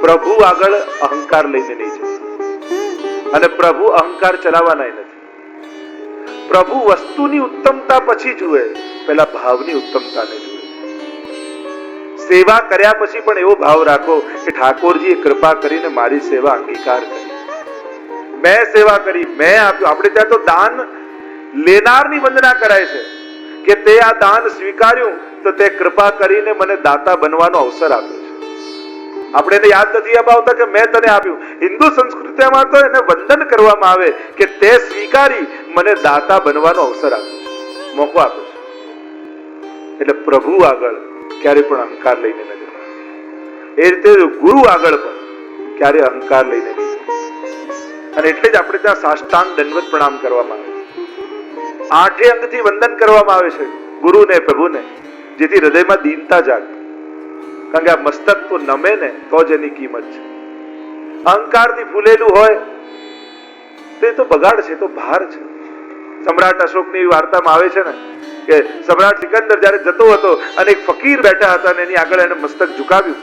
પ્રભુ આગળ અહંકાર લઈને નહીં જતો, અને પ્રભુ અહંકાર ચલાવવાના નથી. પ્રભુ વસ્તુની ઉત્તમતા પછી જુએ, પહેલા ભાવની ઉત્તમતાને જુએ. સેવા કર્યા પછી પણ એવો ભાવ રાખો કે ઠાકોરજીએ કૃપા કરીને મારી સેવા અંગીકાર કરી, મેં સેવા કરી, મેં આપ્યું. આપણે ત્યાં તો દાન લેનારની વંદના કરાય છે કે તે આ દાન સ્વીકાર્યું તો તે કૃપા કરીને મને દાતા બનવાનો અવસર આપ્યો છે. આપણે એને યાદ નથી અપાવતા કે મેં તને આપ્યું. હિન્દુ સંસ્કૃતિમાં તો એને વંદન કરવામાં આવે કે તે સ્વીકારી મને દાતા બનવાનો અવસર આપ્યો છે, મોકો આપ્યો છે. એટલે પ્રભુ આગળ ક્યારે પણ અહંકાર લઈને ન જતા. એ રીતે ગુરુ આગળ પણ ક્યારે અહંકાર લઈને નહીં જતા. અને એટલે જ આપણે ત્યાં સાષ્ટાંગ દંડવત પ્રણામ કરવામાં આવે છે. 8 અંગથી વંદન કરવામાં આવે છે ગુરુને, પ્રભુને, જેથી હૃદયમાં દીનતા જાગે. કારણ કે આ મસ્તક તો નમે ને તો જ એની કિંમત છે. અહંકારથી ફૂલેલું હોય તે તો બગાડ છે, તો ભાર છે. સમ્રાટ અશોકની વાર્તામાં આવે છે ને કે સમ્રાટ સિકંદર જ્યારે જતો હતો અને એક ફકીર બેઠા હતા અને એની આગળ એને મસ્તક ઝુકાવ્યું,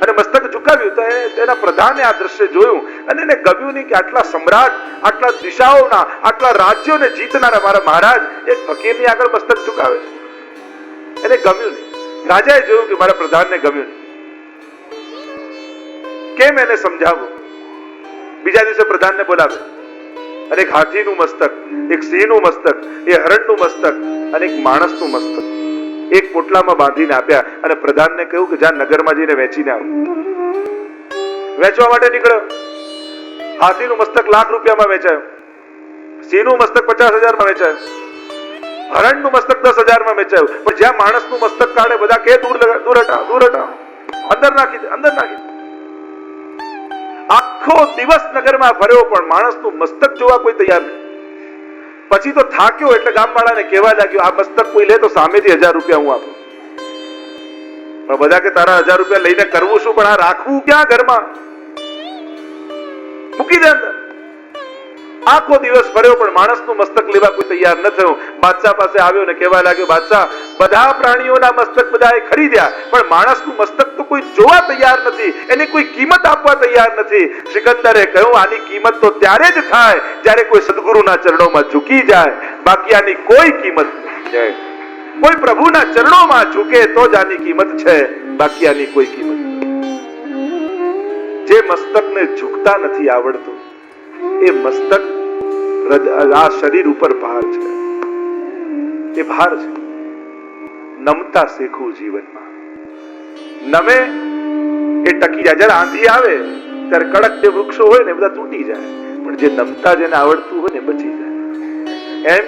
અને મસ્તક ઝુકાવ્યું તો તેના પ્રધાને આ દ્રશ્ય જોયું અને એને ગમ્યું નહીં કે આટલા સમ્રાટ, આટલા દિશાઓના, આટલા રાજ્યોને જીતનારા મારા મહારાજ એક ફકીરની આગળ મસ્તક ઝુકાવે છે. એને ગમ્યું નહીં. રાજાએ જોયું કે મારા પ્રધાનને ગમ્યું નહીં, કેમ એને સમજાવવું? બીજા દિવસે પ્રધાનને બોલાવે અને એક હાથીનું મસ્તક, એક સિંહનું મસ્તક, એ હરણનું મસ્તક અને એક માણસનું મસ્તક એક પોટલામાં બાંધીને આપ્યા અને પ્રધાનને કહ્યું કે જા નગરમાં જઈને વેચીને આવ. વેચવા માટે નીકળ્યો. હાથીનું મસ્તક ₹1,00,000 વેચાયું, સિંહનું મસ્તક 50,000 વેચાયું, હરણનું મસ્તક 10,000 વેચાયું. પણ જ્યાં માણસનું મસ્તક કાઢે બધા કે દૂર હટાવો, દૂર હટાવો, અંદર નાખી દે, અંદર નાખી દે. આખો દિવસ નગરમાં ફર્યો પણ માણસનું મસ્તક જોવા કોઈ તૈયાર નહીં. પછી તો થાક્યો એટલે ગામવાળાને કહેવા લાગ્યો આ મસ્તક કોઈ લે તો સામેથી ₹1,000 હું આપું. પણ બધા કે તારા ₹1,000 લઈને કરવું શું, પણ આ રાખવું ક્યાં ઘરમાં, મૂકી દે અંદર. આખો દિવસ ફર્યો પણ માણસનું મસ્તક લેવા કોઈ તૈયાર ન થયું. બાદશાહ પાસે આવ્યો ને કહેવા લાગ્યો બાદશાહ, બધા પ્રાણીઓના મસ્તક બધાએ ખરીદ્યા પણ માણસનું મસ્તક તો કોઈ જોવા તૈયાર નથી, એની કોઈ કિંમત આપવા તૈયાર નથી. સિકંદરે કહ્યું આની કિંમત તો ત્યારે જ થાય જ્યારે કોઈ સદગુરુના ચરણોમાં ઝૂકી જાય, બાકી આની કોઈ કિંમત નથી. કોઈ પ્રભુના ચરણોમાં ઝૂકે તો જ આની કિંમત છે, બાકી આની કોઈ કિંમત નથી. જે મસ્તકને ઝૂકતા નથી આવડતું એ મસ્તક આ શરીર ઉપર ભાર છે, એ ભાર છે. નમતા શીખવું જીવનમાં. નમે એ ટકી જાય. જયારે આંધી આવે ત્યારે કડક જે વૃક્ષો હોય ને બધા તૂટી જાય, પણ જે નમતા જેને આવડતું હોય ને બચી જાય. એમ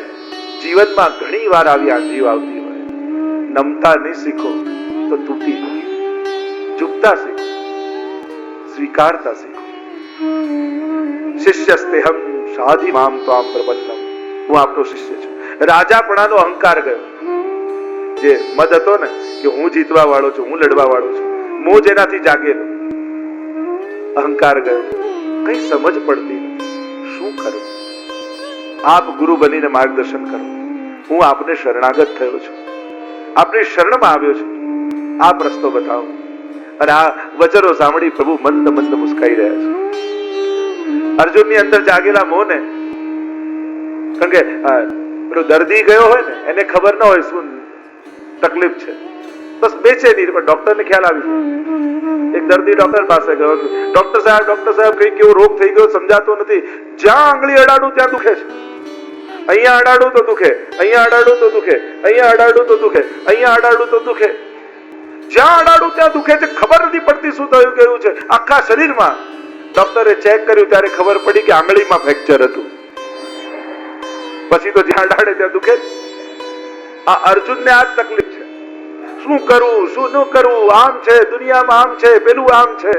જીવનમાં ઘણી વાર આવી આંધીઓ આવતી હોય, નમતા નહીં શીખો તો તૂટી જાય. ઝૂકતા શીખો, સ્વીકારતા શીખો. શિષ્યસ્તેહમ સાધિ મામ ત્વામ પ્રપન્નમ. હું આપનો શિષ્ય છું. રાજાપણાનો અહંકાર ગયો. જે મદ હતો ને કે હું જીતવા વાળો છું, હું લડવા વાળો છું, હું જેનાથી જાગેલો, અહંકાર ગયો. કઈ સમજ પડતી નથી, શું કરું? આપ ગુરુ બનીને માર્ગદર્શન કરો. હું આપને શરણાગત થયો છું, આપની શરણમાં આવ્યો છું, આપ રસ્તો બતાવો. અને આ વચનો સાંભળી પ્રભુ મંદ મંદ મુસ્કાઈ રહ્યા છે. અર્જુનની અંદર જાગેલા મોહને, કારણ કે પેલો દર્દી ગયો હોય ને એને ખબર ન હોય શું તકલીફ છે, બસ બેચેની. પણ ડોક્ટરને ખ્યાલ આવી ગયો. એક દર્દી ડોક્ટર પાસે ગયો, ડોક્ટર સાહેબ કઈ કેવો રોગ થઈ ગયો સમજાતો નથી, જ્યાં આંગળી અડાડું ત્યાં દુખે છે, અહીંયા અડાડું તો દુખે, અહીંયા અડાડું તો દુખે, અહીંયા અડાડું તો દુખે, અહીંયા અડાડું તો દુખે, જ્યાં અડાડું ત્યાં દુખે છે. ખબર નથી પડતી શું થયું કેવું છે આખા શરીરમાં. ડોક્ટરે ચેક કર્યું ત્યારે ખબર પડી કે આંગળીમાં ફ્રેક્ચર હતું. પછી તો જ્યાં અડાડે ત્યાં દુખે. આ અર્જુનને આ જ તકલીફ છે. શું કરવું, શું ન કરવું, આમ છે દુનિયામાં, આમ છે પેલું, આમ છે.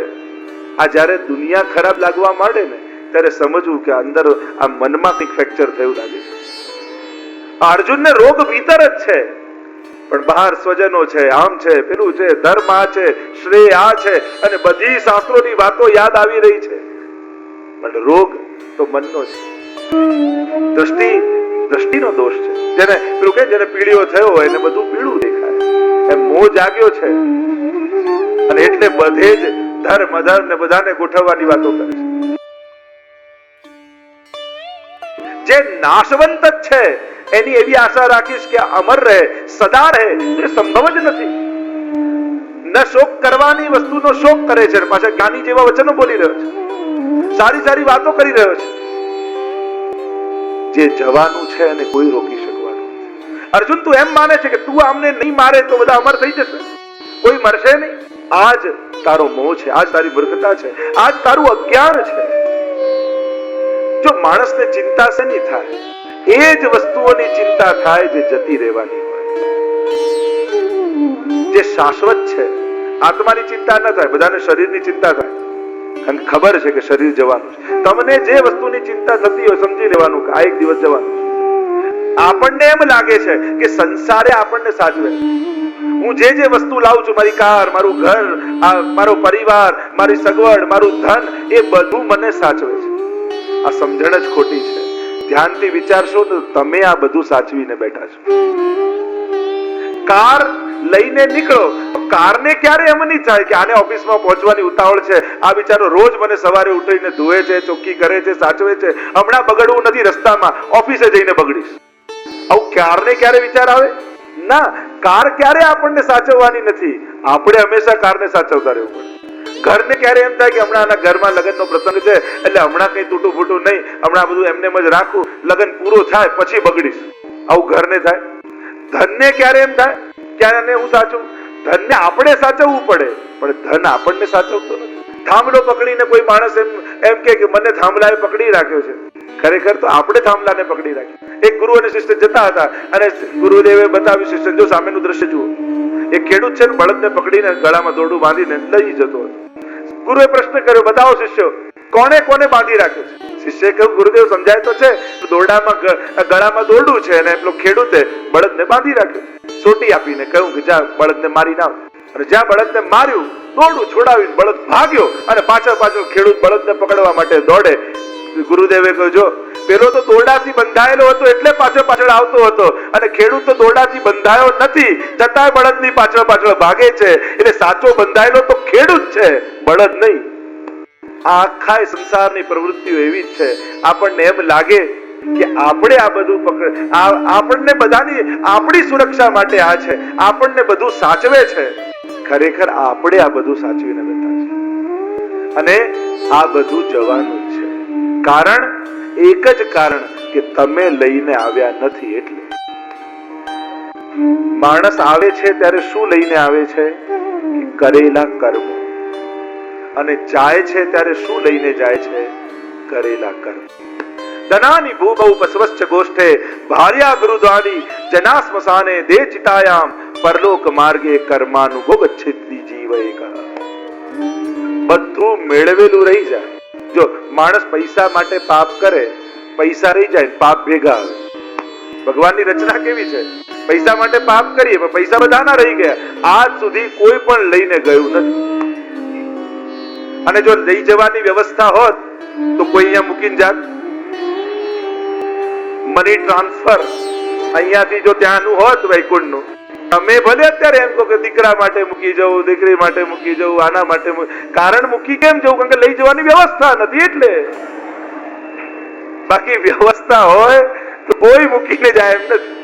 આ જયારે દુનિયા ખરાબ લાગવા માંડે ને ત્યારે સમજવું કે અંદર આ મનમાં કંઈક ફ્રેક્ચર થયું લાગે છે. અર્જુનને રોગ ભીતર જ છે, પણ બહાર સ્વજનો છે, આમ છે પેલું છે, ધર્મ આ છે, શ્રેય આ છે, અને બધી શાસ્ત્રોની વાતો યાદ આવી રહી છે. પણ રોગ તો મનનો છે. દ્રષ્ટિનો દોષ છે. જેને પેલું કે જેને પીળીઓ થયો હોય એને બધું પીળું દેખાય, એમ મોહ જાગ્યો છે. અને એટલે બધે જ ધર્મ અધર્મ ને બધાને ગોઠવવાની વાતો કરે છે. જે નાશવંત જ છે એની એવી આશા રાખીશ કે અમર રહે, સદા રહે, એ સંભવ જ નથી. ન શોક કરવાની વસ્તુનો શોક કરે છે, પાછા જ્ઞાની જેવા વચનો બોલી રહ્યો છે, સારી સારી વાતો કરી રહ્યો છે. જે જવાનું છે એને કોઈ રોકી શકવાનું નથી. અર્જુન તું એમ માને છે કે તું આમને નહીં મારે તો બધા અમર થઈ જશે, કોઈ મરશે નહીં? આજ તારો મોહ છે, આજ તારી મૂર્ખતા છે, આજ તારું અજ્ઞાન છે. જો માણસને ચિંતા શેની થાય? એ જ વસ્તુઓની ચિંતા થાય જે જતી રહેવાની હોય, જે શાશ્વત છે. આત્માની ચિંતા ન થાય, બધાને શરીરની ચિંતા થાય, અને ખબર છે કે શરીર જવાનું છે. તમને જે વસ્તુની ચિંતા થતી હોય સમજી લેવાનું કે આ એક દિવસ જવાનું છે. આપણને એમ લાગે છે કે સંસારે આપણને સાચવે. હું જે જે વસ્તુ લાવું છું, મારી કાર, મારું ઘર, મારો પરિવાર, મારી સગવડ, મારું ધન, એ બધું મને સાચવે છે. આ સમજણ જ ખોટી છે. ધ્યાનથી વિચારશો તો તમે આ બધું સાચવીને બેઠા છો. કાર લઈને નીકળો, કારને ક્યારે એમ નહીં થાય કે આને ઓફિસમાં પહોંચવાની ઉતાવળ છે, આ બિચારો રોજ મને સવારે ઉઠીને ધોવે છે, ચોખ્ખી કરે છે, સાચવે છે, હમણાં બગડવું નથી, રસ્તામાં ઓફિસે જઈને બગડીશ. આવું કારને ક્યારે વિચાર આવે? ના, કાર ક્યારે આપણને સાચવવાની નથી. આપણે હંમેશા કારને સાચવતા રહેવું પડે. ઘરને ક્યારે એમ થાય કે હમણાં આના ઘરમાં લગ્નનો પ્રસંગ છે એટલે હમણાં કઈ તૂટું ફૂટું નહીં, હમણાં બધું એમને જ રાખું, લગ્ન પૂરો થાય પછી બગડીશ. આવું ઘરને થાય. ધનને ક્યારે એમ થાય કે આને હું સાચું? ધનને આપણે સાચવવું પડે, પણ ધન આપણને સાચવતો નથી. થાંભલો પકડીને કોઈ માણસ એમ કે મને થાંભલાએ પકડી રાખ્યો છે, ખરેખર તો આપણે થાંભલાને પકડી રાખ્યો. એક ગુરુ અને શિષ્ય જતા હતા અને ગુરુદેવે બતાવ્યું, શિષ્ય જો સામેનું દ્રશ્ય જુઓ, એક ખેડૂત છે ને બળદને પકડીને ગળામાં દોરડું બાંધીને લઈ જતો હતો. ગુરુએ પ્રશ્ન કર્યો, બતાવો શિષ્યો, કોને કોને બાંધી રાખ્યો છે? શિષ્યએ કહ્યું, ગુરુદેવ સમજાય તો છે, દોરડામાં ગળામાં દોરડું છે અને પેલો ખેડૂતે બળદને બાંધી રાખ્યો. સોટી આપીને કહ્યું કે જા બળદને મારી નાવ. અને જ્યાં બળદને માર્યું, દોરડું છોડાવીને બળદ ભાગ્યો અને પાછળ ખેડૂત બળદને પકડવા માટે દોડે. ગુરુદેવે કહ્યું, જો પેલો તો દોરડાથી બંધાયેલો હતો એટલે પાછળ આવતો હતો, અને ખેડૂત તો દોરડાથી બંધાયો નથી છતાંય બળદની પાછળ ભાગે છે. એટલે સાચો બંધાયેલો તો ખેડૂત છે, બળદ નહીં. આખા સંસારની પ્રવૃત્તિઓ એવી જ છે. આપણને એમ લાગે કે આપણે આ બધું આપણને બધાની આપણી સુરક્ષા માટે આ છે, આપણને બધું સાચવે છે. ખરેખર આપણે આ બધું સાચવીને બેઠા છે અને આ બધું જવાનું છે. કારણ એક જ કારણ કે તમે લઈને આવ્યા નથી. એટલે માણસ આવે છે ત્યારે શું લઈને આવે છે? કે કરેલા કર્મ. અને જાય છે ત્યારે શું લઈને જાય છે? કરેલા કર્મ. ધનાની ભૂમૌ પસ્વશ્ચ ગોષ્ઠે ભાર્યા ગુરુદ્વારી જના સ્મશાને દે ચિતાયામ પરલોક માર્ગે કર્માનુભોગચ્છિતિ જીવૈકા. બધું મેળવેલું રહી જાય. જો માણસ પૈસા માટે પાપ કરે, પૈસા રહી જાય, પાપ ભેગા આવે. ભગવાનની રચના કેવી છે? પૈસા માટે પાપ કરીએ પણ પૈસા બધાના રહી ગયા. આજ સુધી કોઈ પણ લઈને ગયું નથી. અને જો લઈ જવાની વ્યવસ્થા હોત તો કોઈ અહીંયા મૂકીને જાત. મની ટ્રાન્સફર અહીંયાથી જો ત્યાંનું હોત વૈકુંઠનું, તમે ભલે અત્યારે એમ કહો કે દીકરા માટે મૂકી જવું, દીકરી માટે મૂકી જવું, આના માટે, કારણ મૂકી કેમ જવું? કારણ કે લઈ જવાની વ્યવસ્થા નથી એટલે. બાકી વ્યવસ્થા હોય તો કોઈ મૂકીને જાય એમ નથી.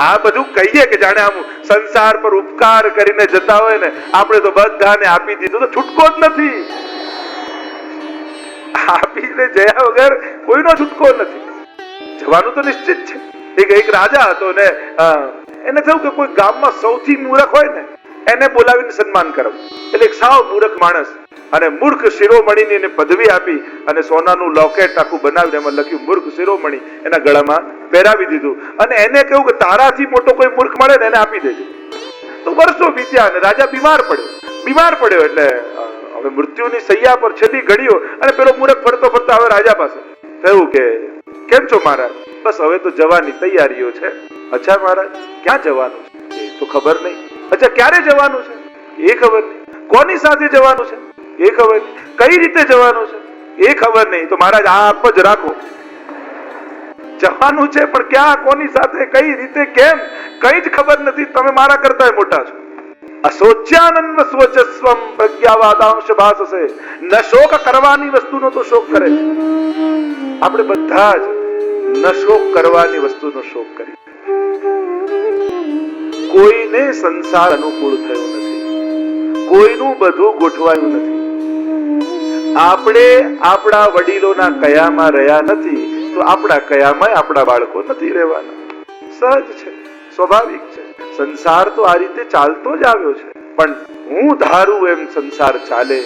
આ બધું કહીએ કે જાણે આમ સંસાર પર ઉપકાર કરીને જતા હોય ને, આપણે તો બધાને આપી દીધું તો છૂટકો જ નથી. આપીને જયા વગર કોઈનો છૂટકો નથી. જવાનું તો નિશ્ચિત છે. એક રાજા હતો ને, એને થયું કે કોઈ ગામમાં સૌથી મૂર્ખ હોય ને એને બોલાવીને સન્માન કરવું. એટલે એક સાવ મૂર્ખ માણસ અને મૂર્ખ શિરોમણીની એને પદવી આપી અને સોનાનું લોકેટ આખું બનાવીને એમાં લખ્યું મૂર્ખ શિરોમણી એના ગળામાં પહેરાવી દીધું. અને એને કહ્યું કે તારાથી મોટો કોઈ મૂર્ખ મળે ને એને આપી દેજો. તો વર્ષો વીત્યા અને રાજા બીમાર પડ્યો એટલે હવે મૃત્યુની સૈયા પર છેલ્લી ઘડીઓ અને પેલો મૂર્ખ ફરતો હવે રાજા પાસે થયું કે કેમ છો મહારાજ? બસ હવે તો જવાની તૈયારીઓ છે. અચ્છા મહારાજ, ક્યાં જવાનું છે? એ તો ખબર નહીં. અચ્છા, ક્યારે જવાનું છે? એ ખબર નહીં. કોની સાથે જવાનું છે? એ ખબર નહીં. કઈ રીતે જવાનું છે? એ ખબર નહીં. તો મહારાજ આપ જ રાખો. જવાનું છે પણ ક્યાં, કોની સાથે, કઈ રીતે, કેમ, કઈ જ ખબર નથી. તમે મારા કરતા મોટા છો. અશોચ્યાનંદ શોચસ્વમ પ્રજ્ઞાવાદાંશ ભાસસે. ન શોક કરવાની વસ્તુનો તો શોક કરે છે. આપણે બધા જ ન શોક કરવાની વસ્તુનો શોક કરીએ. કોઈને સંસાર અનુકૂળ થયો નથી, કોઈનું બધું ગોઠવાયું નથી. આપણે આપણા વડીલોના કયામાં રહ્યા નથી તો આપણા કયામાં આપણા બાળકો નથી રહેવાના. સહજ છે, સ્વાભાવિક છે. સંસાર તો આ રીતે ચાલતો જ આવ્યો છે. પણ હું ધારું એમ સંસાર ચાલે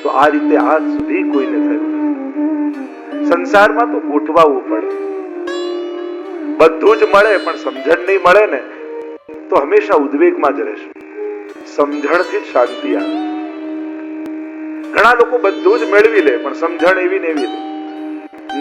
તો આ રીતે આજ સુધી કોઈને થયું નથી. સંસારમાં તો ગોઠવાવું પડે. બધું જ મળે પણ સમજણ નહીં મળે ને તો હંમેશા ઉદ્વેગમાં જ રહેશે. સમજણથી જ શાંતિ આવે. ઘણા લોકો બધું જ મેળવી લે પણ સમજણ એવી ને એવી લે.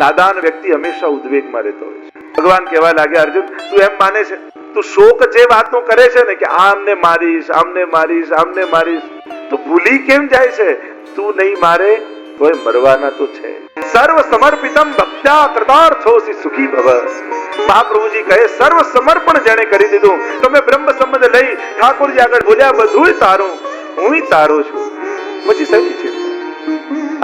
નાદાન વ્યક્તિ હંમેશા ઉદ્વેગમાં રહેતો હોય છે. ભગવાન કહેવા લાગે, અર્જુન તું એમ માને છે, તું શોક જે વાતો કરે છે ને કે આમને મારીશ, આમને મારીશ, આમને મારીશ, તો ભૂલી કેમ જાય છે? તું નહીં મારે તોય મરવાના તો છે. સર્વ સમર્પિતમ ભક્ત્યા કૃતાર્થોસી સુખી ભવ. મહાપ્રભુજી કહે, સર્વ સમર્પણ જેણે કરી દીધું, તમે બ્રહ્મ સંબંધ લઈ ઠાકોરજી આગળ બોલ્યા, બધું તારું, હું તારો છું, પછી સહી છે.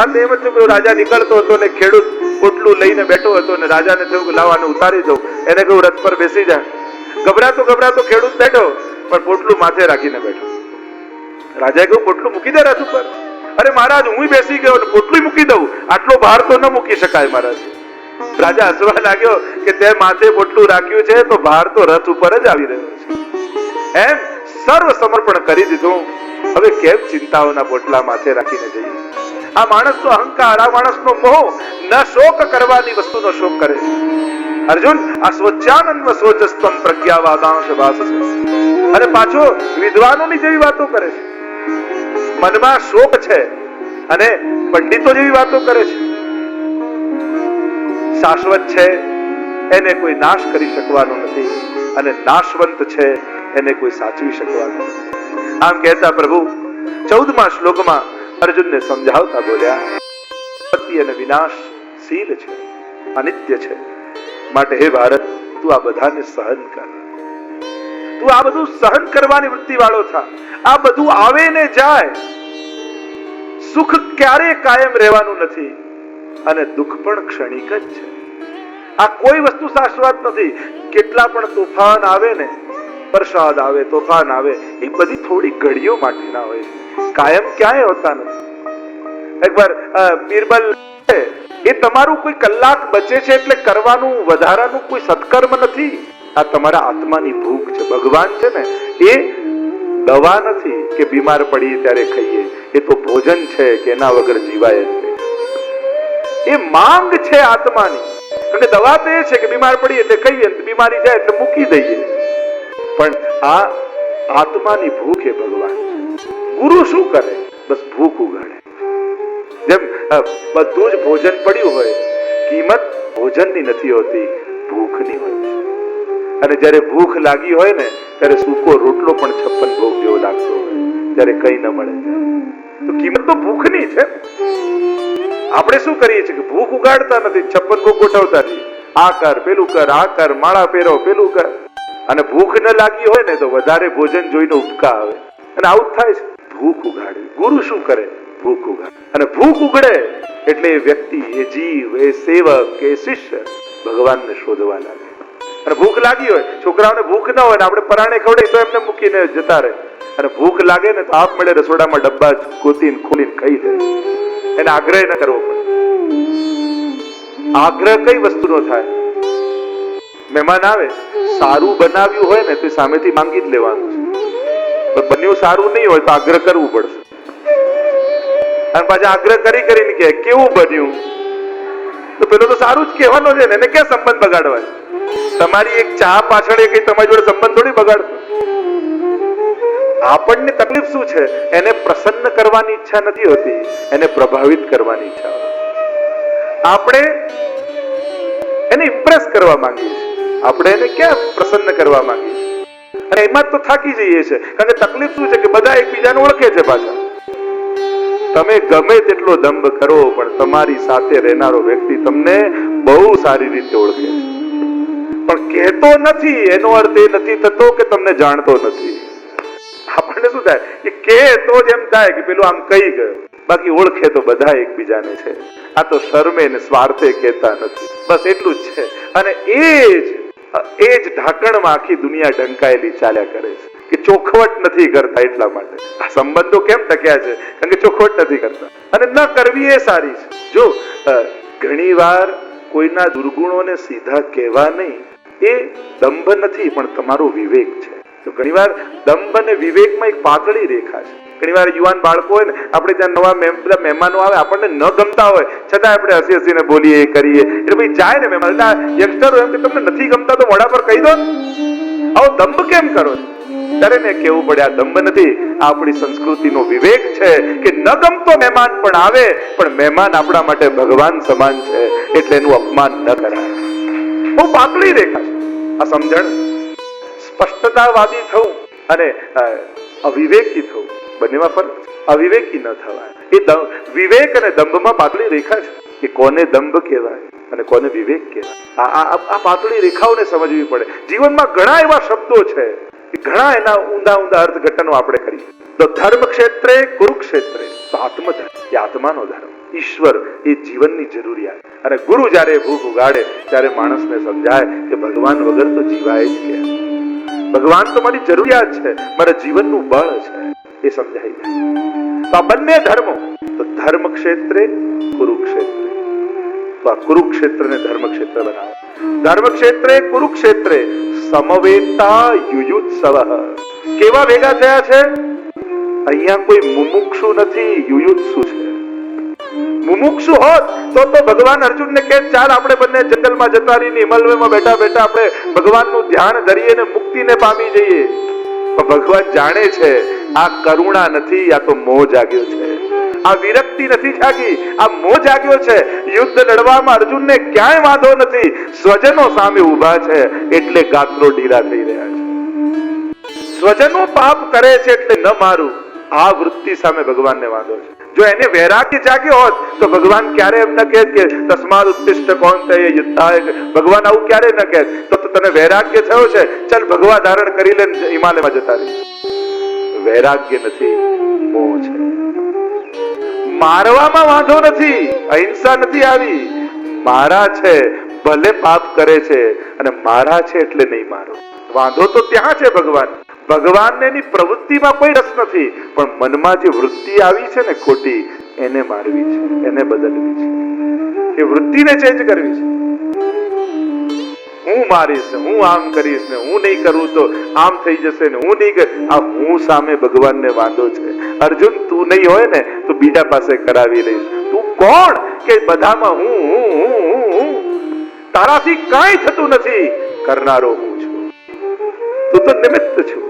આ તેમ જ રાજા નીકળતો હતો ને ખેડૂત પોટલું લઈને બેઠો હતો ને રાજાને થયું કે લાવ આને ઉતારી દઉં. એને કહ્યું રથ પર બેસી જા. ગભરાતો ગભરાતો ખેડૂત બેઠો પણ પોટલું માથે રાખીને બેઠો. રાજાએ કહ્યું પોટલું મૂકી દે રથ ઉપર. અરે મહારાજ હું બેસી ગયો ને પોટલું મૂકી દઉં, આટલો ભાર તો ન મૂકી શકાય મહારાજ. રાજા હસવા લાગ્યો કે તે માથે પોટલું રાખ્યું છે તો ભાર તો રથ ઉપર જ આવી રહ્યો છે. એમ સર્વ સમર્પણ કરી દીધું, હવે કેમ ચિંતાઓના પોટલા માથે રાખીને જઈએ? આ માણસનો અહંકાર, આ માણસનો મોહ ન શોક કરવાની વસ્તુનો શોક કરે છે. અર્જુન આ સ્વચ્છાનંદ શોચસ્તમ પ્રજ્ઞાવાદાંશ ભાસસે. અને પાછો વિદ્વાનોની જેવી વાતો કરે છે. મનમાં શોક છે અને પંડિતો જેવી વાતો કરે છે. શાશ્વત છે એને કોઈ નાશ કરી શકવાનો નથી અને નાશવંત છે એને કોઈ સાચવી શકવાનો નથી. આમ કહેતા પ્રભુ 14મા શ્લોકમાં અર્જુનને સમજાવતા બોલ્યા, ઉત્પત્તિ અને વિનાશ શીલ છે, અનિત્ય છે. માટે હે ભારત, તું આ બધાને સહન કર. તું આ બધું સહન કરવાની વૃત્તિ વાળો થા. આ બધું આવે ને જાય. સુખ ક્યારે કાયમ રહેવાનું નથી અને દુઃખ પણ ક્ષણિક જ છે. આ કોઈ વસ્તુ શાશ્વત નથી. કેટલા પણ તોફાન આવે ને, વરસાદ આવે, તોફાન આવે, એ બધી થોડી ઘડીઓ માટેના હોય છે, કાયમ ક્યાંય હોતા નથી. એકવાર બીરબલ એ તમારું કોઈ કલાક બચે છે એટલે કરવાનું વધારાનું કોઈ સત્કર્મ નથી. આ તમારા આત્માની ભૂખ છે. ભગવાન છે ને એ દવા નથી કે બીમાર પડીએ ત્યારે ખાઈએ. એ તો ભોજન છે કે એના વગર જીવાય જ નહીં. એ માંગ છે આત્માની. અને દવા તો એ છે કે બીમાર પડીએ એટલે ખાઈએ, બીમારી જાય એટલે મૂકી દઈએ. પણ આ આત્માની ભૂખ એ ભગવાન છે. ગુરુ શું કરે? બસ ભૂખ ઉગાડે. જેમ બધું જ ભોજન પડ્યું હોય, કિંમત ભોજનની નથી હોતી, ભૂખની હોય છે. અને જ્યારે ભૂખ લાગી હોય ને ત્યારે સૂકો રોટલો પણ 56 ભોગ જેવો લાગતો હોય, ત્યારે કઈ ન મળે. તો કિંમત તો ભૂખની છે. આપણે શું કરીએ છીએ કે ભૂખ ઉગાડતા નથી, 56 ભોગ ગોઠવતા નથી. આ કર, પેલું કર, આ કર, માળા પહેરો, પેલું કર. અને ભૂખ ન લાગી હોય ને તો વધારે ભોજન જોઈને ઉપકા આવે અને આવું થાય છે. ભૂખ ઉગાડે. ગુરુ શું કરે? ભૂખ ઉગાડે. અને ભૂખ ઉગડે એટલે એ વ્યક્તિ, એ જીવ, એ સેવક, એ શિષ્ય ભગવાનને શોધવા લાગે. અને ભૂખ લાગી હોય, છોકરાઓને ભૂખ ન હોય ને આપણે પરાણે ખવડાવીએ તો એમને મૂકીને જતા રહે. અને ભૂખ લાગે ને તો આપ મળે રસોડામાં ડબ્બા ગોતીને ખોલીને ખાઈ લે. એને આગ્રહ ન કરવો પડે. આગ્રહ કઈ વસ્તુનો થાય? મહેમાન આવે, સારું બનાવ્યું હોય ને તો સામેથી માંગી જ લેવાનું છે. બન્યું સારું નહીં હોય તો આગ્રહ કરવું પડશે. અને પાછા આગ્રહ કરીને કે કેવું બન્યું, તો પેલો તો સારું જ કહેવાનો છે ને, એને ક્યાં સંબંધ બગાડવા છે? તમારી એક ચા પાછળ કઈ તમારી જોડે સંબંધ થોડી બગાડતો. આપણને તકલીફ શું છે? એને પ્રસન્ન કરવાની ઈચ્છા નથી હોતી, એને પ્રભાવિત કરવાની ઈચ્છા હોય. આપણે એને ઇમ્પ્રેસ કરવા માંગીએ છીએ, આપણે એને ક્યાં પ્રસન્ન કરવા માંગીએ છીએ? અને એમાં તો થાકી જઈએ છે. કારણ કે તકલીફ શું છે કે બધા એકબીજાને ઓળખે છે. પાછા તમે ગમે તેટલો દંભ કરો પણ તમારી સાથે રહેનારો વ્યક્તિ તમને બહુ સારી રીતે ઓળખે છે, પણ કહેતો નથી. એનો અર્થ એ નથી થતો કે તમને જાણતો નથી. આપણને શું થાય કે તો જ એમ થાય કે પેલું આમ કહી ગયો, બાકી ઓળખે તો બધા એકબીજાને છે. આ તો શરમે ને સ્વાર્થે કહેતા નથી, બસ એટલું જ છે. અને એ જ ઢાંકણમાં આખી દુનિયા ઢંકાયેલી ચાલ્યા કરે છે કે ચોખવટ નથી કરતા. એટલા માટે આ સંબંધો કેમ ટક્યા છે? કારણ કે ચોખવટ નથી કરતા. અને ન કરવી એ સારી છે. જો ઘણી વાર કોઈના દુર્ગુણોને સીધા કહેવા નહીં, એ દંભ નથી પણ તમારો વિવેક છે. તો ઘણી વાર દંભ અને વિવેકમાં એક પાતળી રેખા છે. ઘણી વાર યુવાન બાળકો હોય ને, આપણે ત્યાં નવા બધા મહેમાનો આવે, આપણને ન ગમતા હોય છતાં આપણે હસી હસીને બોલીએ, એ કરીએ. એટલે ભાઈ જાય ને મહેમાન, યંગસ્ટર એમ કે તમને નથી ગમતા તો મોઢા પર કહી દો, આવો દંભ કેમ કરો? ત્યારે ને કેવું પડે આ દંભ નથી, આ આપણી સંસ્કૃતિનો વિવેક છે કે ન ગમતો મહેમાન પણ આવે, પણ મહેમાન આપણા માટે ભગવાન સમાન છે, એટલે એનું અપમાન ન કરાય. બહુ પાતળી રેખા છે આ સમજણ. સ્પષ્ટતાવાદી થવું અને અવિવેકી થવું બંનેમાં ફરક. અવિવેકી ન થવાય. એ વિવેક અને દંભમાં પાતળી રેખા છે કે કોને દંભ કહેવાય અને કોને વિવેક કહેવાય. આ પાતળી રેખાઓને સમજવી પડે. જીવનમાં ઘણા એવા શબ્દો છે, ઘણા એના ઊંડા ઊંડા અર્થઘટનો આપણે કરીએ. તો ધર્મ ક્ષેત્રે કુરુક્ષેત્રે, તો આત્મધર્મ એ આત્માનો ધર્મ, ઈશ્વર એ જીવનની જરૂરિયાત. અને ગુરુ જયારે ભૂખ ઉગાડે ત્યારે માણસને સમજાય કે ભગવાન વગર તો જીવાય જ કે, ભગવાન તો મારી જરૂરિયાત છે, મારા જીવનનું બળ છે, એ સમજાય જાય. તો આ બંને ધર્મો, તો ધર્મ ક્ષેત્રે કુરુક્ષેત્રે, તો આ કુરુક્ષેત્રને ધર્મ ક્ષેત્ર બનાવો. ધર્મ ક્ષેત્રે કુરુક્ષેત્રે સમવેતા યુયુત્સવ. કેવા ભેગા થયા છે? અહીંયા કોઈ મુમુક્ષુ નથી, યુયુત્સુ છે. મુમુક્ષુ હોત તો ભગવાન અર્જુનને કહે ચાલ આપણે બંને જંગલમાં જતા રહીને હિમાલયમાં બેઠા બેઠા આપણે ભગવાનનું ધ્યાન ધરીએ ને મુક્તિને પામી જઈએ. પણ ભગવાન જાણે છે આ કરુણા નથી, આ તો મોહ જાગ્યો છે. આ વિરક્તિ નથી જાગી, આ મોહ જાગ્યો છે. યુદ્ધ લડવામાં અર્જુનને ક્યાંય વાંધો નથી, સ્વજનો સામે ઊભા છે એટલે ગાત્રો ઢીલા થઈ રહ્યા છે. સ્વજનો પાપ કરે છે એટલે ન મારું, આ વૃત્તિ સામે ભગવાનને વાંધો છે. જો એને વૈરાગ્ય જાગ્યો હોત તો ભગવાન ક્યારે એમ ન કહે કે તસ્માદ ઉત્તિષ્ઠ કૌંતેય યુદ્ધાય. ભગવાન આવું ક્યારે ન કહે તો તને વૈરાગ્ય થયો છે, ચાલ ભગવા ધારણ કરી લે, હિમાલયમાં જતા રહી. વૈરાગ્ય નથી, મોહ છે. મારવામાં વાંધો નથી, અહિંસા નથી આવી, મારા છે ભલે પાપ કરે છે અને મારા છે એટલે નહીં મારો. વાંધો તો ત્યાં છે ભગવાનને એની પ્રવૃત્તિમાં કોઈ રસ નથી, પણ મનમાં જે વૃત્તિ આવી છે ને ખોટી, એને મારવી છે, એને બદલવી છે, એ વૃત્તિને ચેન્જ કરવી છે. હું મારીશ ને હું આમ કરીશ ને હું નહીં કરું તો આમ થઈ જશે ને હું નહીં કર, આ હું સામે ભગવાનને વાંધો છે. અર્જુન તું નહીં હોય ને તો બીજા પાસે કરાવી લઈશ. તું કોણ કે બધામાં હું તારાથી કાંઈ થતું નથી, કરનારો હું છું, તું તો નિમિત્ત છું.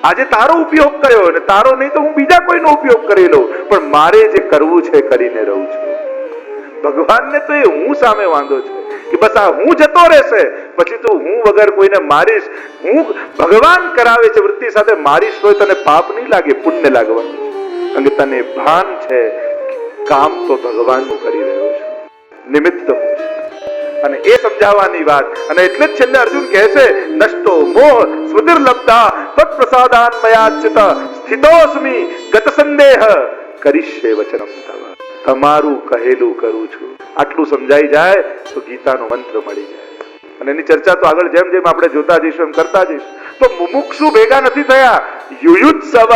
આજે તારો ઉપયોગ કર્યો ને તારો નહીં તો હું બીજા કોઈનો ઉપયોગ કરી લઉં, પણ મારે જે કરવું છે કરીને રહું છું. ભગવાનને તો એ હું સામે વાંધો છે કે બસ આ હું જતો રહેશે પછી તો હું વગર કોઈને મારીશ. હું ભગવાન કરાવે છે વૃત્તિ સાથે, મારીશ તો તને પાપ નહીં લાગે, પુણ્ય લાગવાનું છે. કારણ કે તને ભાન છે કામ તો ભગવાનનું કરી રહ્યો છું, નિમિત્ત હું છું. અને એ સમજાવવાની વાત. અને એટલે જ છેલ્લે અર્જુન કહે છે નષ્ટો મોહ સ્મૃતિર્લબ્ધા તત્પ્રસાદાન મયાચ્યુત સ્થિતોસ્મિ ગત સંદેહ કરિષ્યે વચનમ તવ. તમારું કહેલું કરું છું. આટલું સમજાઈ જાય તો ગીતાનો મંત્ર મળી જાય. અને એની ચર્ચા તો આગળ જેમ જેમ આપણે જોતા જઈશું એમ કરતા જઈશું. તો મુમુક્ષુ ભેગા નથી થયા, યુયુત્સવ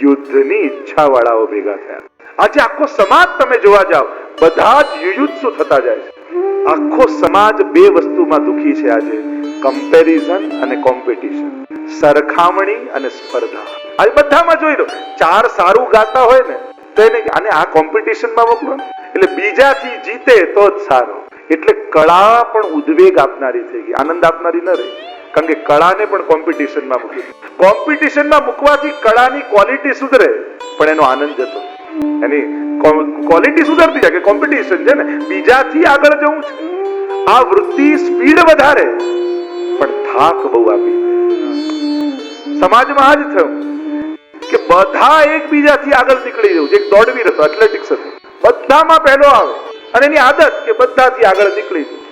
યુદ્ધની ઈચ્છા વાળાઓ ભેગા થયા. આજે આખો સમાજ તમે જોવા જાઓ, બધા જ યુયુત્સુ થતા જાય છે. આખો સમાજ બે વસ્તુમાં દુખી છે આજે, કમ્પેરિઝન અને કોમ્પિટિશન, સરખામણી અને સ્પર્ધા. આ બધામાં જોઈ લો, ચાર સારું ગાતા હોય ને તો એને આને આ કોમ્પિટિશનમાં મોકલો, એટલે બીજાથી જીતે તો જ સારો. એટલે કળા પણ ઉદ્વેગ આપનારી થઈ ગઈ, આનંદ આપનારી ન રહી. કારણ કે કળાને પણ કોમ્પિટિશનમાં મૂકી. કોમ્પિટિશનમાં મૂકવાથી કળાની ક્વોલિટી સુધરે પણ એનો આનંદ જતો, એની ક્વોલિટી સુધરતી જાય કે કોમ્પિટિશન છે ને, બીજાથી આગળ જવું છે. આ વૃત્તિ સ્પીડ વધારે પણ થાક બહુ આપી. સમાજમાં આ જ થયું કે બધા એકબીજાથી આગળ નીકળી જવું છે. એક દોડવીર હતો, એથ્લેટિક્સ હતો, બધામાં પહેલો આવે અને એની આદત કે બધાથી આગળ નીકળી જવું,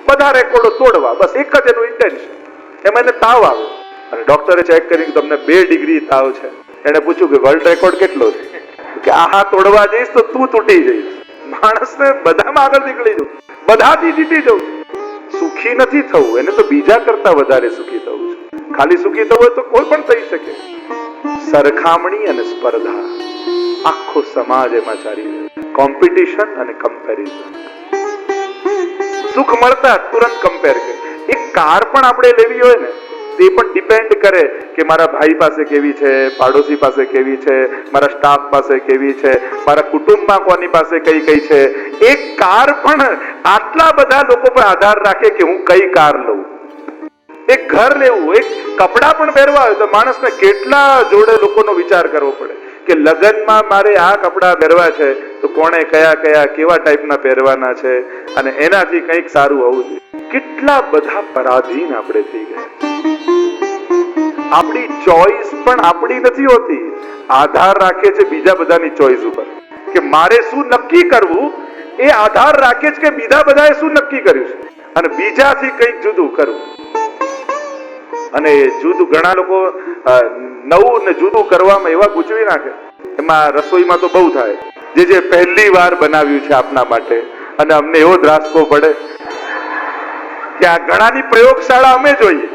બધા રેકોર્ડો તોડવા, બસ એક જ એનું ઇન્ટેન્શન. એમાં એને તાવ આવે અને ડોક્ટરે ચેક કરીને તમને 2 ડિગ્રી તાવ છે. એને પૂછ્યું કે વર્લ્ડ રેકોર્ડ કેટલો છે? કે આ તોડવા જઈશ તો તું તૂટી જઈશ. માણસને બધામાં આગળ નીકળી જવું, બધાથી જીતી જવું. સુખી નથી થવું, એને તો બીજા કરતા વધારે સુખી થવું છે. ખાલી સુખી થવું હોય તો કોઈ પણ થઈ શકે. સરખામણી અને સ્પર્ધા આખો સમાજ એમાં ચાલી રહ્યો. કોમ્પિટિશન અને કમ્પેરિઝન. સુખ મળતા તુરંત કમ્પેર કરે. એક કાર પણ આપણે લેવી હોય ને, તે પણ ડિપેન્ડ કરે કે મારા ભાઈ પાસે કેવી છે, પાડોશી પાસે કેવી છે, મારા સ્ટાફ પાસે કેવી છે, મારા કુટુંબમાં કોની પાસે કઈ કઈ છે. એક કાર પણ આટલા બધા લોકો પર આધાર રાખે કે હું કઈ કાર લઉં. એક ઘર લેવું, એક કપડા પણ પહેરવા હોય તો માણસને કેટલા જોડે લોકોનો વિચાર કરવો પડે કે લગ્નમાં મારે આ કપડા પહેરવા છે તો કોણે કયા કયા કેવા ટાઈપના પહેરવાના છે અને એનાથી કંઈક સારું હોવું જોઈએ. કેટલા બધા પરાધીન આપણે થઈ ગયા. આપણી ચોઈસ પણ આપણી નથી હોતી, આધાર રાખે છે બીજા બધાની ચોઈસ ઉપર. કે મારે શું નક્કી કરવું એ આધાર રાખે છે કે બીજા બધાએ શું નક્કી કર્યું છે અને બીજાથી કંઈક જુદું કરવું. અને જુદું ઘણા લોકો નવું ને જુદું કરવામાં એવા ગૂંચવી નાખે. એમાં રસોઈમાં તો બહુ થાય. જે પહેલી વાર બનાવ્યું છે આપના માટે અને અમને એવો ધ્રાસકો પડે કે આ ઘણાની પ્રયોગશાળા અમે જોઈએ.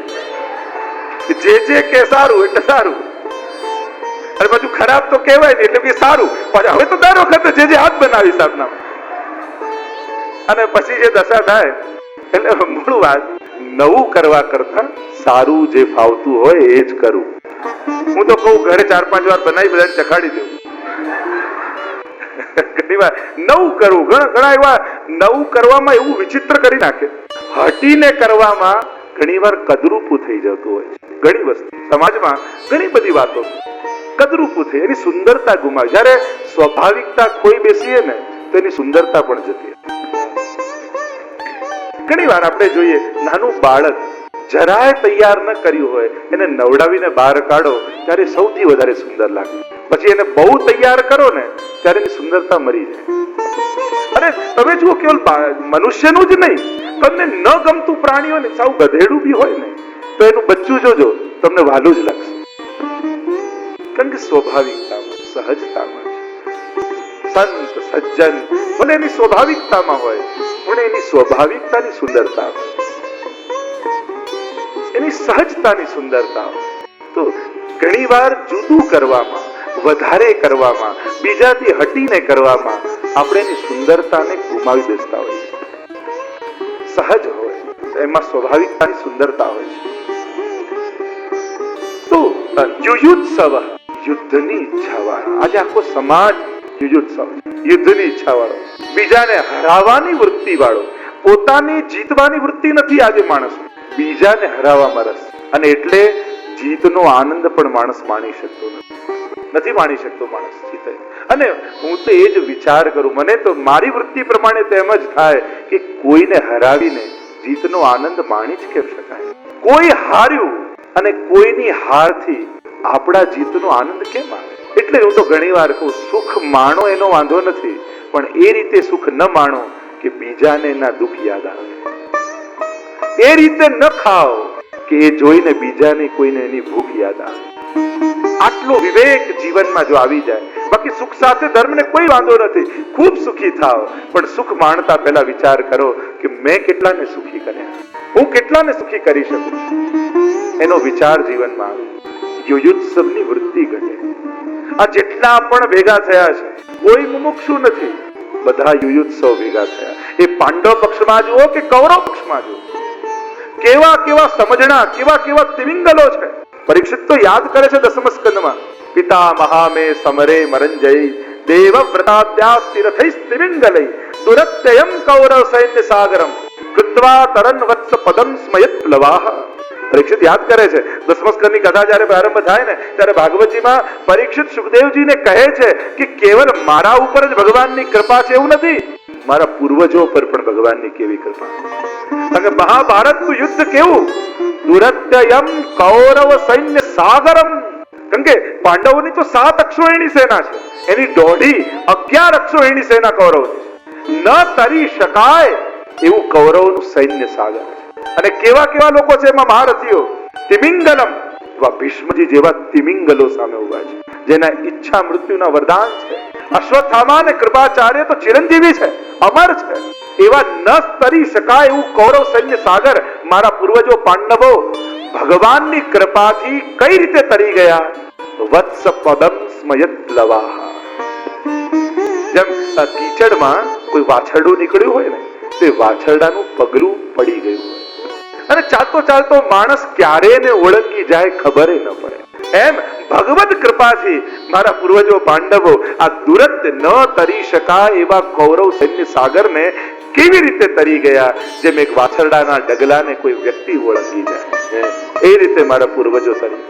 જે કે સારું એટલે સારું, અને બધું ખરાબ તો કહેવાય નહીં એટલે કે સારું. પણ હવે તો દર વખતે જે હાથ બનાવીશ આપના, અને પછી જે દશા થાય એટલે મૂળ વાત નવું કરવા કરતા સારું જે ફાવતું હોય એ જ કરવું. હું તો કહું ઘરે 4-5 વાર બનાવી બધાને ચખાડી દઉં. ઘણી વાર નવું કરવું, ઘણા એવા નવું કરવામાં એવું વિચિત્ર કરી નાખે. હટીને કરવામાં ઘણી વાર કદરૂપું થઈ જતું હોય છે. ઘણી વસ્તુ સમાજમાં ઘણી બધી વાતો કદરૂપું થઈ, એની સુંદરતા ગુમાવે. જયારે સ્વાભાવિકતા ખોઈ બેસીએ ને તો એની સુંદરતા પણ જતી. ઘણી વાર આપણે જોઈએ નાનું બાળક જરાય તૈયાર ન કર્યું હોય એને નવડાવીને બહાર કાઢો ત્યારે સૌથી વધારે સુંદર લાગે. પછી એને બહુ તૈયાર કરો ને ત્યારે એની સુંદરતા મરી જાય. અને તમે જુઓ કેવલ મનુષ્યનું જ નહીં, તમને ન ગમતું પ્રાણીઓને સાવ ગધેડું બી હોય ને તો એનું બચ્ચું જોજો તમને વાલું જ લાગશે. કારણ કે સ્વાભાવિકતામાં, સહજતામાં સંત સજ્જન ભલે એની સ્વાભાવિકતામાં હોય પણ એની સ્વાભાવિકતાની સુંદરતા હોય, એની સહજતાની સુંદરતા હોય. તો ઘણી વાર જુદું કરવામાં, વધારે કરવામાં, બીજાથી હટીને કરવામાં આપણે એની સુંદરતાને ગુમાવી દેતા હોય છે. સહજ હોય એમાં સ્વાભાવિકતાની સુંદરતા હોય છે. તો યુયુત્સવ, યુદ્ધની ઈચ્છા વાળા. આજે આખો સમાજ યુયુત્સવ, યુદ્ધની ઈચ્છા વાળો, બીજાને હરાવવાની વૃત્તિ વાળો. પોતાની જીતવાની વૃત્તિ નથી આજે માણસ, બીજાને હરાવવામાં રસ. અને એટલે જીતનો આનંદ પણ માણસ માણી શકતો નથી માણી શકતો માણસ જીતે. અને હું તો એ જ વિચાર કરું, મને તો મારી વૃત્તિ પ્રમાણે તેમ જ થાય કે કોઈને હરાવીને જીતનો આનંદ માણી જ કેમ શકાય? કોઈ હાર્યું અને કોઈની હારથી આપણા જીતનો આનંદ કેમ આવે? એટલે હું તો ઘણી વાર કહું, સુખ માણો એનો વાંધો નથી, પણ એ રીતે સુખ ન માણો કે બીજાને એના દુઃખ યાદ આવે. એ રીતે ન ખાઓ કે એ જોઈને બીજાને કોઈને એની ભૂખ યાદ આવે. આટલો વિવેક જીવનમાં જો આવી જાય, બાકી સુખ સાથે ધર્મને કોઈ વાંધો નથી. ખૂબ સુખી થાઓ, પણ સુખ માણતા પહેલા વિચાર કરો કે મેં કેટલાને સુખી કર્યા, હું કેટલાને સુખી કરી શકું. એનો વિચાર જીવનમાં આવે. યુયુત્સવની વૃત્તિ ઘટે. આ જેટલા પણ ભેગા થયા છે કોઈ મુમુક્ષુ નથી, બધા યુયુત્સવ ભેગા થયા. એ પાંડવ પક્ષમાં જુઓ કે કૌરવ પક્ષમાં જુઓ, કેવા કેવા સમજણા, કેવા કેવા તિમિંગલો છે. પરીક્ષિત તો યાદ કરે છે દસમ સ્કંદમાં, પિતા મહામે સમરે મરંજય દેવ વ્રતાદ્યાસ્તિરથૈસ્તિમિંગલૈ દુરત્યયમ કૌરવ સૈન્ય સાગરમ કૃત્વા તરન વત્સ પદમ સ્મયત પ્લવાહ. પરીક્ષિત યાદ કરે છે. દસમ સ્કંદની કથા જયારે પ્રારંભ થાય ને ત્યારે ભાગવતજીમાં પરીક્ષિત સુખદેવજીને કહે છે કે કેવલ મારા ઉપર જ ભગવાનની કૃપા છે એવું નથી, મારા પૂર્વજો પર પણ ભગવાનની કેવી કૃપા. કારણ કે મહાભારતનું યુદ્ધ કેવું, દુરત્યયમ કૌરવ સૈન્ય સાગરમ. કારણ કે પાંડવોની તો 7 અક્ષોહિણી સેના છે, એની 11 અક્ષોહિણી સેના કૌરવની છે. ન તરી શકાય એવું કૌરવનું સૈન્ય સાગર છે. અને કેવા કેવા લોકો છે એમાં મહારથીઓ. તિમિંગલમ, એવા ભીષ્મજી જેવા તિમિંગલો સામે ઉભા છે, જેના ઈચ્છા મૃત્યુના વરદાન છે. અશ્વત્થામા અને કૃપાચાર્ય તો ચિરંજીવી છે, અમર છે. એવા ન તરી શકાય એવું કૌરવ સૈન્ય સાગર મારા પૂર્વજો પાંડવો ભગવાનની કૃપાથી કઈ રીતે તરી ગયા? વત્સ પદમ સ્મયત લવાહ. જેમ કીચડમાં કોઈ વાછરડું નીકળ્યું હોય ને, તે વાછરડાનું પગલું પડી ગયું હોય અને ચાલતો ચાલતો માણસ ક્યારે ને ઓળંગી જાય ખબર ન પડે. એમ ભગવત કૃપાથી મારા પૂર્વજો પાંડવો આ દુરંત ન તરી શકાય એવા કૌરવ સૈન્ય સાગરને કેવી રીતે તરી ગયા? જેમ એક વાછરડાના ડગલાને કોઈ વ્યક્તિ ઓળંગી જાય એ રીતે મારા પૂર્વજો તરી.